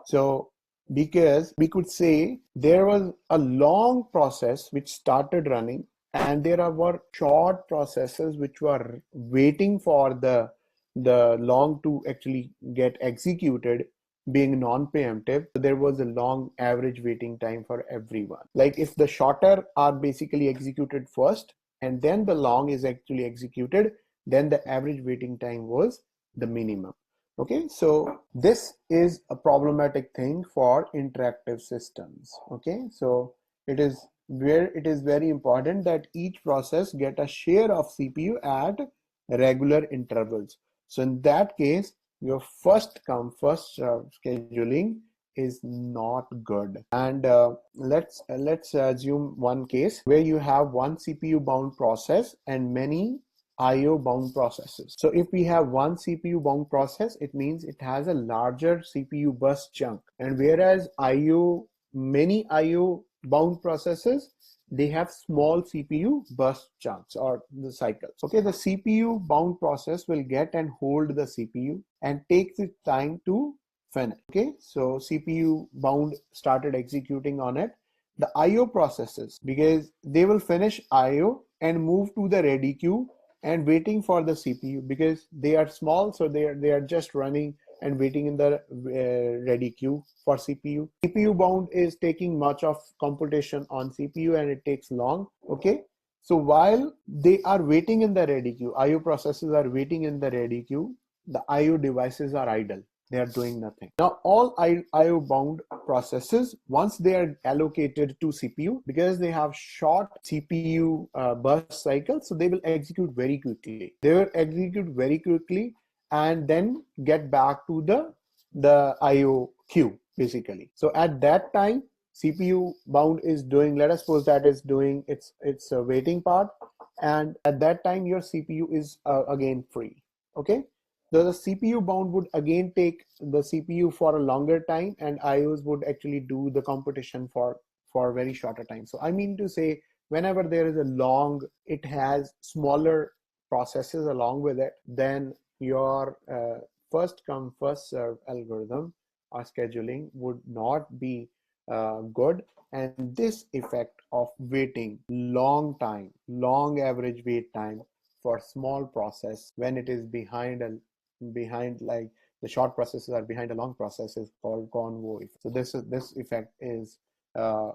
So because we could say there was a long process which started running, and there were short processes which were waiting for the long to actually get executed, being non-preemptive. So there was a long average waiting time for everyone. Like if the shorter are basically executed first and then the long is actually executed, then the average waiting time was the minimum. Okay, so this is a problematic thing for interactive systems. Okay, so it is very important that each process get a share of CPU at regular intervals. So in that case, your first come first serve scheduling is not good. And let's assume one case where you have one CPU bound process and many IO bound processes. So if we have one CPU bound process, it means it has a larger CPU bus chunk, and whereas many IO bound processes, they have small CPU bus chunks or the cycles. Okay, the CPU bound process will get and hold the CPU and takes its time to finish. Okay, so CPU bound started executing on it. The IO processes, because they will finish IO and move to the ready queue and waiting for the CPU, because they are small, so they are just running and waiting in the ready queue for CPU. CPU bound is taking much of computation on CPU and it takes long. Okay, so while they are waiting in the ready queue, IO processes are waiting in the ready queue, the IO devices are idle. They are doing nothing. Now all IO bound processes, once they are allocated to CPU, because they have short CPU burst cycles, so they will execute very quickly. They will execute very quickly and then get back to the IO queue basically. So at that time, CPU bound is doing, let us suppose that is doing its waiting part, and at that time your CPU is again free. Okay, so the CPU bound would again take the CPU for a longer time, and IOs would actually do the computation for very shorter time. So I mean to say, whenever there is a long, it has smaller processes along with it, then your first come first serve algorithm or scheduling would not be good. And this effect of waiting long time, long average wait time for small process when it is behind, like the short processes are behind a long process, is called convo effect. So this effect is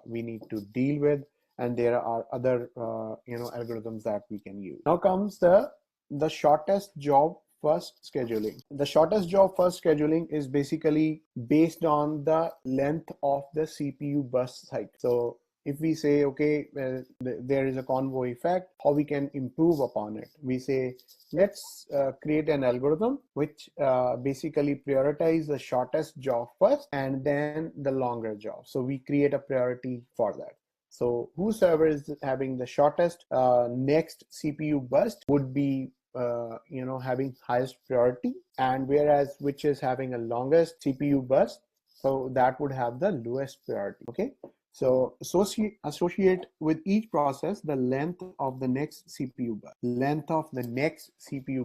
we need to deal with, and there are other algorithms that we can use. Now comes the shortest job first scheduling. The shortest job first scheduling is basically based on the length of the CPU bus cycle. So if we say, okay, there is a convo effect, how we can improve upon it? We say, let's create an algorithm which basically prioritize the shortest job first and then the longer job. So we create a priority for that. So whosoever is having the shortest next CPU burst would be having highest priority, and whereas which is having a longest CPU burst, so that would have the lowest priority. Okay, so associate with each process the length of the next CPU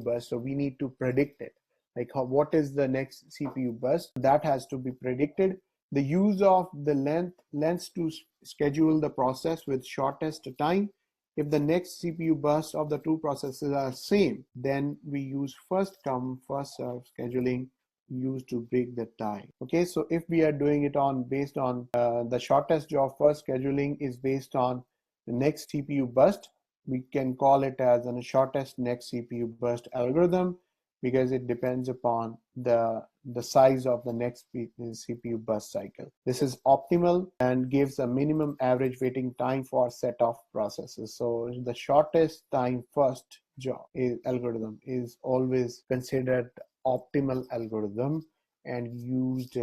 burst. So we need to predict it, like what is the next CPU burst, that has to be predicted. The use of the length to schedule the process with shortest time. If the next CPU burst of the two processes are same, then we use first come first serve scheduling used to break the tie. Okay, so if we are doing it based on the shortest job first scheduling is based on the next CPU burst, we can call it as the shortest next CPU burst algorithm, because it depends upon the size of the next CPU burst cycle. This is optimal and gives a minimum average waiting time for a set of processes. So the shortest time first job algorithm is always considered optimal algorithm and used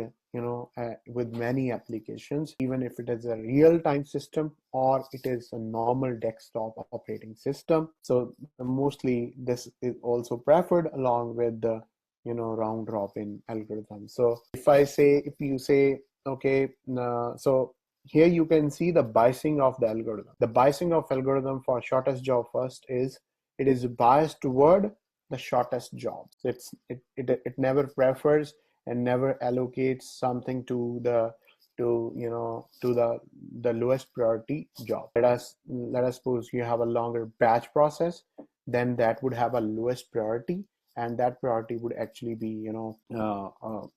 with many applications, even if it is a real-time system or it is a normal desktop operating system. So mostly this is also preferred along with the round robin algorithm. So if you say, okay, so here you can see the biasing of the algorithm. The biasing of algorithm for shortest job first is it is biased toward the shortest job. So it never prefers and never allocates something to the lowest priority job. Let us suppose you have a longer batch process, then that would have a lowest priority, and that priority would actually be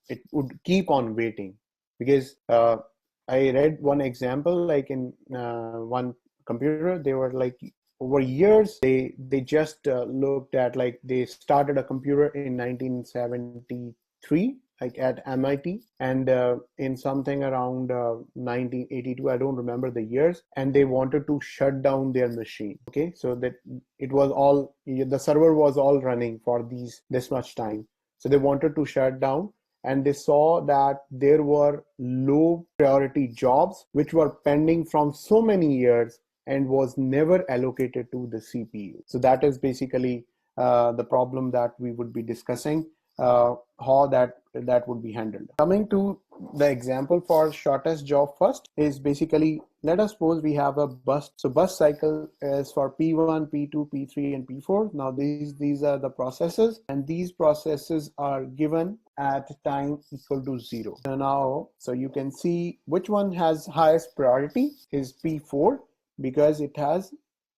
it would keep on waiting, because I read one example, like in one computer, they were like over years they just looked at, like they started a computer in 1973 like at MIT, and in something around 1982, I don't remember the years, and they wanted to shut down their machine. Okay, so that it was all, the server was all running for this much time, so they wanted to shut down, and they saw that there were low priority jobs which were pending from so many years and was never allocated to the CPU. So that is basically the problem that we would be discussing, how that would be handled. Coming to the example for shortest job first is basically, let us suppose we have a bus. So bus cycle is for P1, P2, P3, and P4. Now these are the processes, and these processes are given at time equal to 0. So now, so you can see which one has highest priority is P4, because it has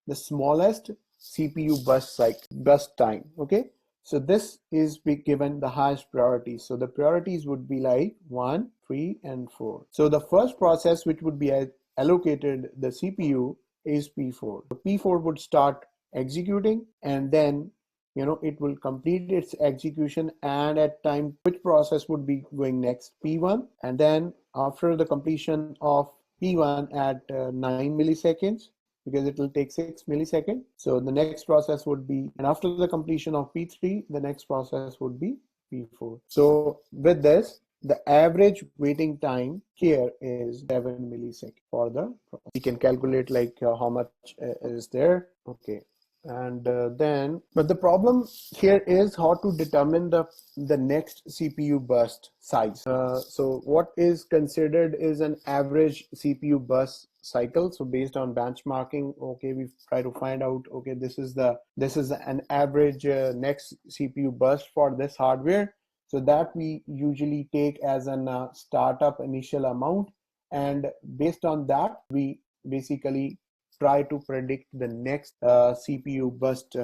the smallest CPU bus time. Okay, so this is be given the highest priority. So the priorities would be like 1, 3, and 4. So the first process which would be allocated the CPU is P4. So P4 would start executing, and then it will complete its execution, and at time which process would be going next, P1, and then after the completion of P1 at 9 milliseconds, because it will take 6 milliseconds. So the next process would be, and after the completion of P3, the next process would be P4. So with this, the average waiting time here is 7 milliseconds for the process. We can calculate like how much is there. Okay. And then, but the problem here is how to determine the next CPU burst size. So what is considered is an average CPU burst cycle. So based on benchmarking, okay, we try to find out, okay, this is an average next CPU burst for this hardware. So that we usually take as an startup initial amount, and based on that we basically try to predict the next CPU burst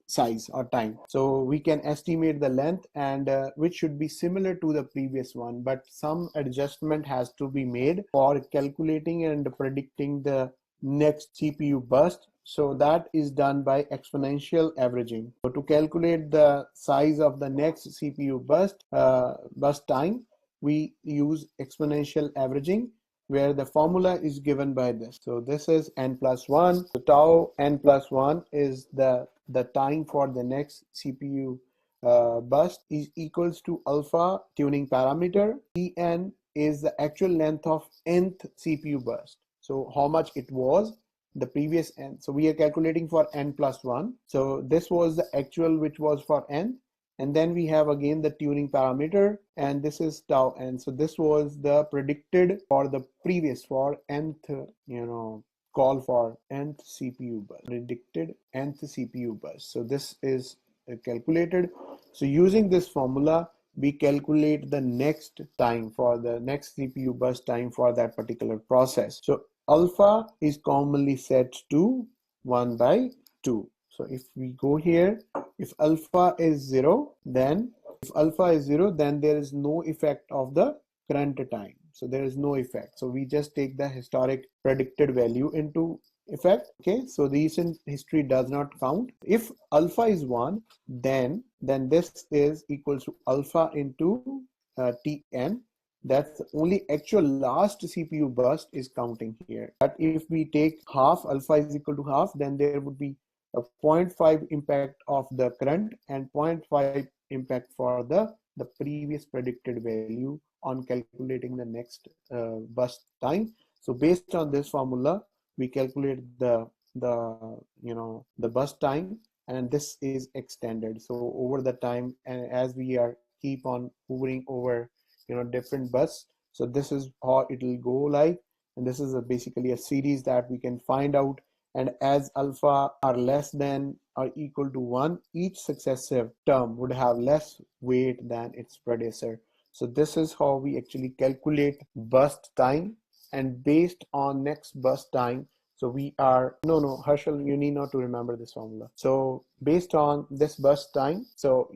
size or time. So we can estimate the length, and which should be similar to the previous one, but some adjustment has to be made for calculating and predicting the next CPU burst. So that is done by exponential averaging. So to calculate the size of the next CPU burst time, we use exponential averaging, where the formula is given by this. So this is n+1. So tau n+1 is the time for the next CPU burst is equals to alpha tuning parameter. En is the actual length of nth CPU burst. So how much it was the previous n. So we are calculating for n+1. So this was the actual which was for n. And then we have again the tuning parameter, and this is tau n. So this was the predicted for the previous, for nth, call for nth CPU burst, predicted nth CPU burst. So this is calculated. So using this formula, we calculate the next time for the next CPU burst time for that particular process. So alpha is commonly set to 1/2. So if we go here, if alpha is 0, then there is no effect of the current time. So there is no effect. So we just take the historic predicted value into effect. Okay, so recent history does not count. If alpha is 1, then this is equals to alpha into Tn. That's the only actual last CPU burst is counting here. But if we take half, alpha is equal to half, then there would be a 0.5 impact of the current and 0.5 impact for the previous predicted value on calculating the next burst time. So based on this formula, we calculate the burst time, and this is extended. So over the time, and as we are keep on hovering over different bursts, so this is how it will go like. And this is basically a series that we can find out. And as alpha are less than or equal to 1, each successive term would have less weight than its predecessor. So this is how we actually calculate burst time. And based on next burst time, so we are, no, Harshal, you need not to remember this formula. So based on this burst time, so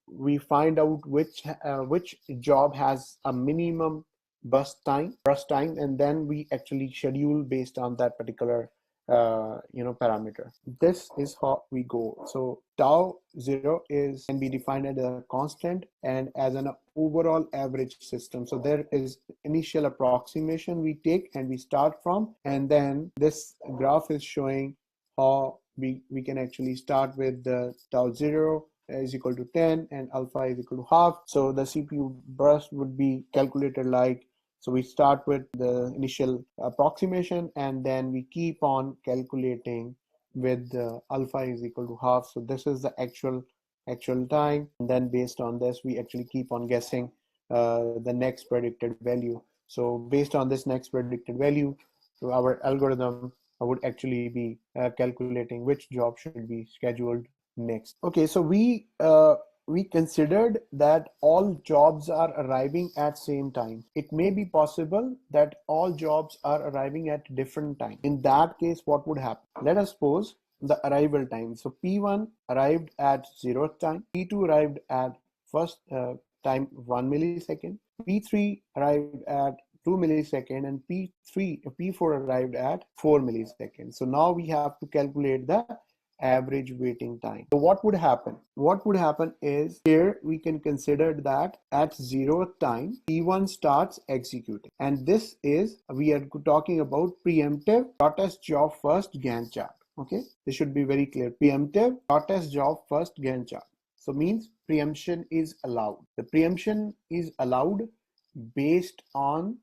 we find out which job has a minimum burst time, and then we actually schedule based on that particular parameter. This is how we go. So tau 0 can be defined as a constant and as an overall average system. So there is initial approximation we take and we start from, and then this graph is showing how we can actually start with the tau 0 is equal to 10 and alpha is equal to half. So the CPU burst would be calculated like, so we start with the initial approximation and then we keep on calculating with alpha is equal to half. So this is the actual time, and then based on this we actually keep on guessing the next predicted value. So based on this next predicted value, so our algorithm would actually be calculating which job should be scheduled next. Okay, so we considered that all jobs are arriving at same time. It may be possible that all jobs are arriving at different time. In that case, what would happen? Let us suppose the arrival time. So P1 arrived at 0th time, P2 arrived at first time 1 millisecond, P3 arrived at 2 milliseconds, and P4 arrived at 4 milliseconds. So now we have to calculate the average waiting time. So what would happen? What would happen is, here we can consider that at 0th time P1 starts executing, and this is, we are talking about preemptive .s job first Gantt chart. Okay, this should be very clear. Preemptive .s job first Gantt chart. So means preemption is allowed. The preemption is allowed based on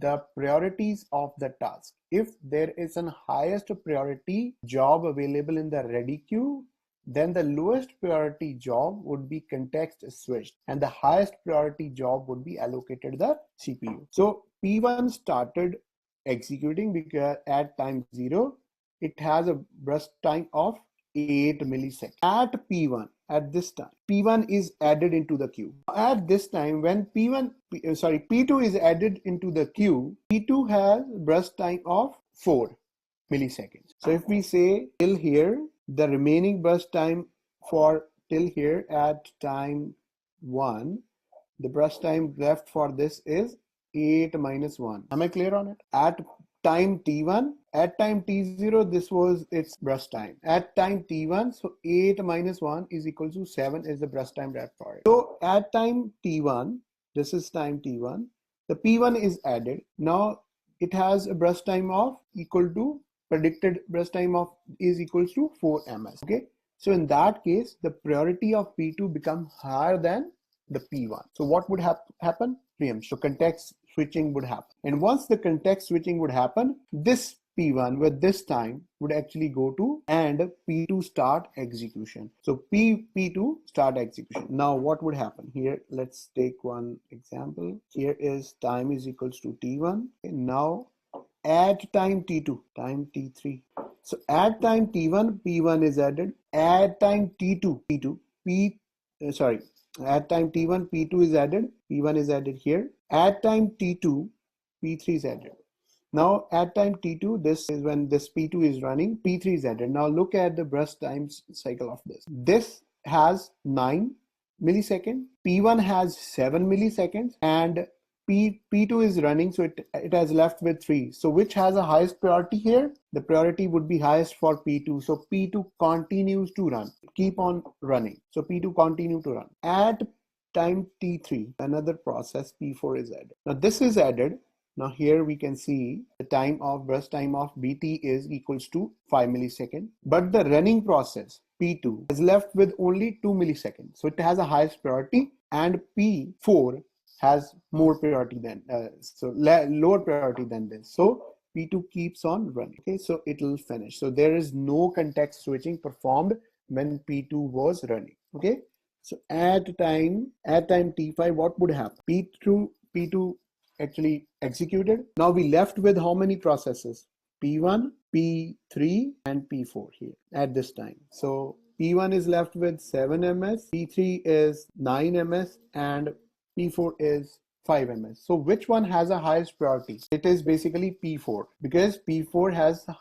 the priorities of the task. If there is an highest priority job available in the ready queue, then the lowest priority job would be context switched and the highest priority job would be allocated the CPU. So P1 started executing because at time 0 it has a burst time of 8 milliseconds. At P1, at this time, P1 is added into the queue. At this time, when P2 is added into the queue, P2 has burst time of 4 milliseconds. So if we say till here, the remaining burst time for till here at time 1, the burst time left for this is 8 minus 1. Am I clear on it? At time T1, at time T0, this was its burst time. At time T1, so 8 minus 1 is equal to 7 is the burst time left for it. So at time T1, this is time T1, the P1 is added. Now it has a burst time of equal to, predicted burst time of is equals to 4 ms. Okay, so in that case, the priority of P2 become higher than the P1. So what would happen? Preemption. So context switching would happen. And once the context switching would happen, this P1 with this time would actually go to and P2 start execution. So P2 start execution. Now what would happen here? Let's take one example. Here is time is equals to T1. And now at time T2, time T3. So at time T1, P1 is added. At time T2, at time T1, P2 is added, P1 is added here. At time T2, P3 is added. Now at time T2, this is when this P2 is running, P3 is added. Now look at the burst time cycle of this. This has 9 milliseconds, P1 has 7 milliseconds, and P2 is running, so it has left with 3. So which has a highest priority here? The priority would be highest for P2. So P2 continues to run, keep on running. So P2 continue to run. At time T3, another process P4 is added. Now this is added. Now here we can see the time of burst time of BT is equals to 5 milliseconds, but the running process P2 is left with only 2 milliseconds. So it has a highest priority, and P4 has more priority than lower priority than this. So P2 keeps on running. Okay, so it will finish. So there is no context switching performed when P2 was running. Okay, so at time T5, what would happen? P2 actually executed. Now we left with how many processes? P1, P3, and P4 here at this time. So P1 is left with 7 ms, P3 is 9 ms, and P4 is 5 ms. So which one has a highest priority? It is basically P4, because P4 has the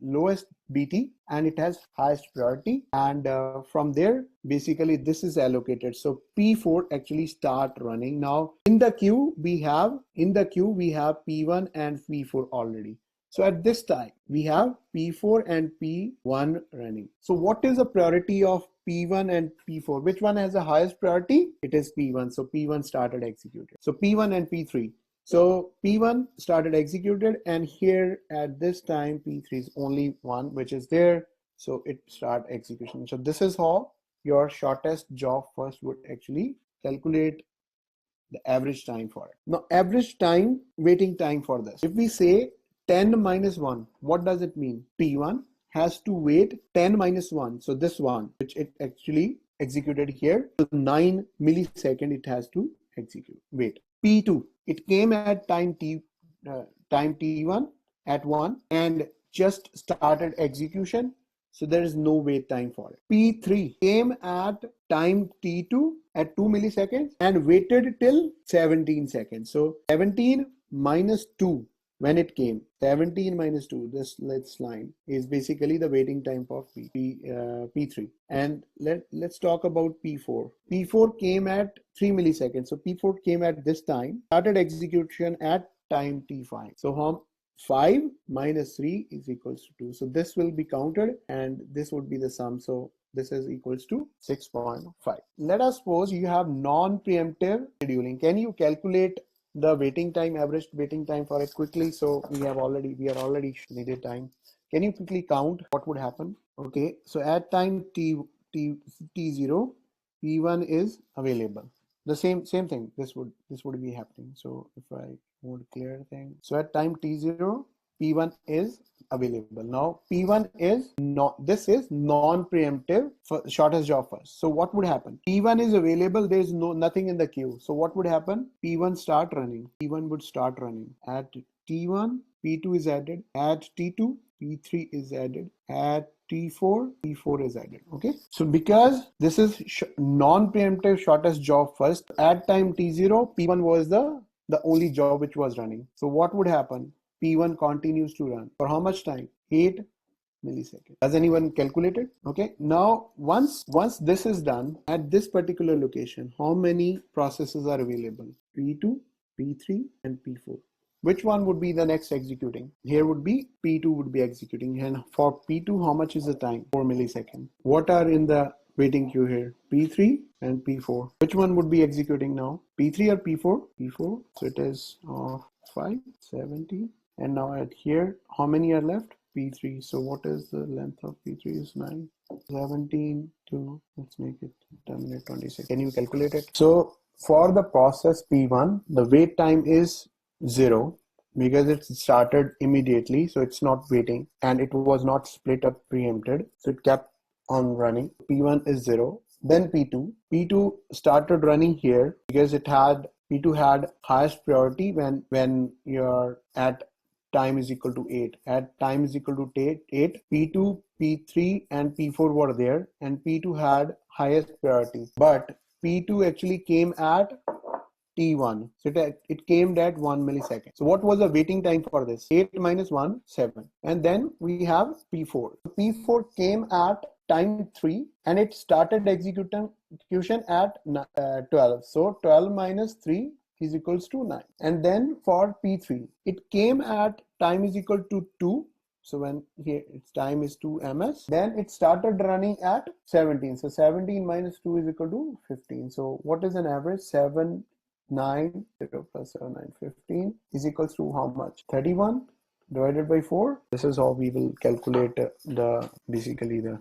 lowest BT and it has highest priority, and from there basically this is allocated. So P4 actually start running. Now in the queue we have P1 and P4 already. So at this time we have P4 and P1 running. So what is the priority of P1 and P4? Which one has the highest priority? It is P1. So P1 started executed. So P1 and P3. So P1 started executed, and here at this time P3 is only one which is there. So it start execution. So this is how your shortest job first would actually calculate the average time for it. Now average time, waiting time for this. If we say 10 minus 1, what does it mean? P1 has to wait 10 minus 1. So this one, which it actually executed here, so 9 millisecond it has to execute. Wait. P2, it came at time T1 at 1 and just started execution. So there is no wait time for it. P3 came at time T2 at 2 milliseconds and waited till 17 seconds. So 17 minus 2 when it came, 17 minus 2, this line is basically the waiting time for P3. And let's talk about P4. P4 came at 3 milliseconds. So P4 came at this time, started execution at time T5. So 5 minus 3 is equals to 2. So this will be counted and this would be the sum. So this is equals to 6.5. Let us suppose you have non-preemptive scheduling. Can you calculate the waiting time, average waiting time for it quickly? So we are already needed time. Can you quickly count what would happen? Okay, so at time T0, P1 is available. The same thing. This would be happening. So if I would clear thing. So at time T0, P1 is available. Now P1 is not, this is non-preemptive for shortest job first. So what would happen? P1 is available, there is nothing in the queue. So what would happen? P1 start running. P1 would start running. At T1, P2 is added. At T2, P3 is added. At T4, P4 is added. Okay. So because this is non-preemptive shortest job first, at time T0, P1 was the only job which was running. So what would happen? P1 continues to run for how much time? 8 milliseconds. Has anyone calculated? Okay. Now once this is done, at this particular location, how many processes are available? P2, P3, and P4. Which one would be the next executing? Here would be P2 would be executing, and for P2, how much is the time? 4 milliseconds. What are in the waiting queue here? P3 and P4. Which one would be executing now? P3 or P4? P4. So it is 5, 17. And now at here, how many are left? P3. So what is the length of P3 is 9. 17 to, let's make it 10 minutes 26. Can you calculate it? So for the process P1, the wait time is 0 because it started immediately. So it's not waiting and it was not split up preempted. So it kept on running. P1 is 0. Then P2 started running here because P2 had highest priority when you're at time is equal to 8. At time is equal to 8, P2, P3 and P4 were there and P2 had highest priority. But P2 actually came at T1. So it came at 1 millisecond. So what was the waiting time for this? 8 minus 1, 7. And then we have P4. P4 came at time 3 and it started execution at 12. So 12 minus 3 is equals to 9. And then for P3, it came at time is equal to 2. So when here its time is 2 ms, then it started running at 17. So 17 minus 2 is equal to 15. So what is an average? 7 9, 0 plus 7, 9, 15 is equals to how much? 31 divided by 4. This is how we will calculate the basically the